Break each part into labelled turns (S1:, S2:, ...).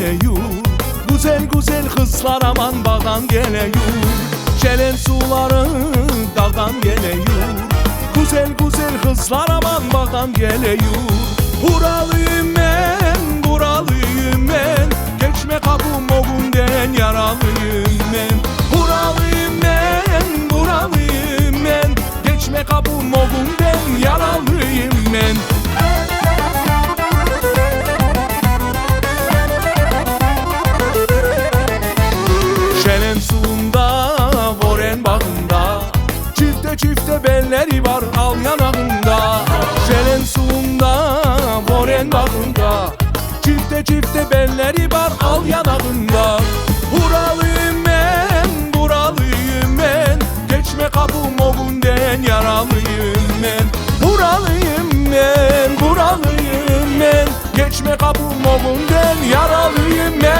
S1: geliyor. Güzel güzel kızlar aman bağdan geliyor. Şelen suları dağdan geliyor. Güzel güzel kızlar aman bağdan geliyor. Buralıyım ben, buralıyım ben, geçme kapım o günden yaralıyım ben. Buralıyım ben, buralıyım ben, geçme kapım o günden yaralıyım ben. Şelen suyunda, voren bağında, çifte çifte belleri var al yanağında. Şelen suyunda, voren bağında, çifte çifte belleri var al yanağında. Buralıyım ben, buralıyım ben, geçme kapım o günden yaralıyım ben. Buralıyım ben, buralıyım ben, geçme kapım o günden yaralıyım ben.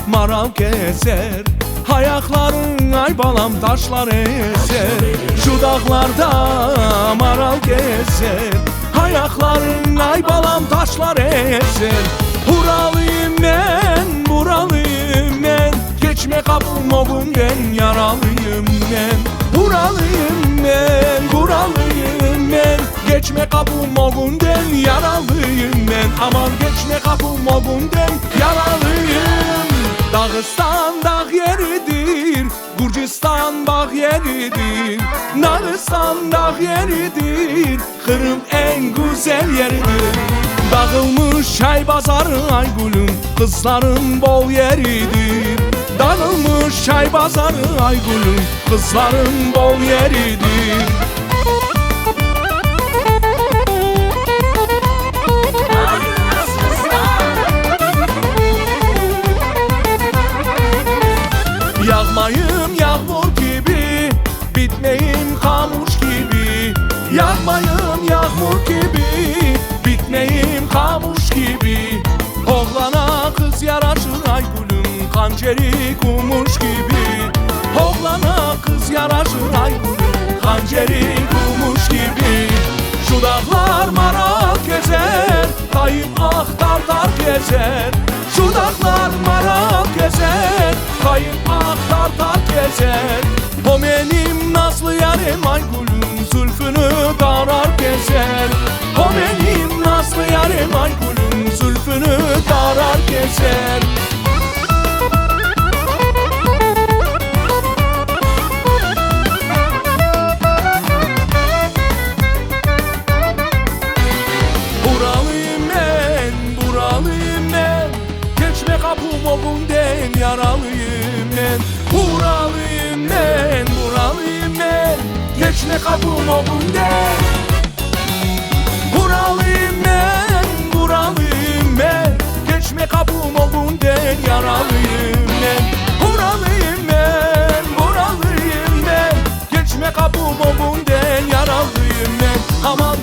S1: Maral keser, ayakların ay balam taşlar eser. Şu dağlarda maral keser, ayakların ay balam taşlar eser. Buralıyım ben, buralıyım ben, geçme kapım o günden yaralıyım ben. Buralıyım ben, buralıyım ben, geçme kapım o günden yaralıyım ben. Aman geçme kapım o günden yaralıyım. Dağıstan dağ yeridir, Gürcistan bağ yeridir, Dağıstan dağ yeridir, Kırım en güzel yeridir. Dağılmış çay bazarı ay gülüm, kızların bol yeridir. Dağılmış çay bazarı ay gülüm, kızların bol yeridir. Yağmayım yağmur gibi, bitmeyim kamış gibi. Yağmayım yağmur gibi, bitmeyim kamış gibi. Oğlana kız yaraşır ay gülüm, kanceri kumuş gibi. Oğlana kız yaraşır ay gülüm, kanceri kumuş gibi. Şu dağlar maral gezer, kayıp aktar dar gezer. Şu dağlar maral gezer, kayıp aktar dar gezer. O benim nazlı yarim ay gülüm, zülfünü darar gezer. O benim nazlı yarim ay gülüm, zülfünü darar gezer. Buralıyım ben, buralıyım ben, geçme kapım o günden yaralıyım ben. Buralıyım ben, buralıyım ben, geçme kapım o günden. Buralıyım ben, buralıyım ben, geçme kapım o günden yaralıyım ben. Buralıyım ben, buralıyım ben, geçme kapım o günden yaralıyım ben. Aman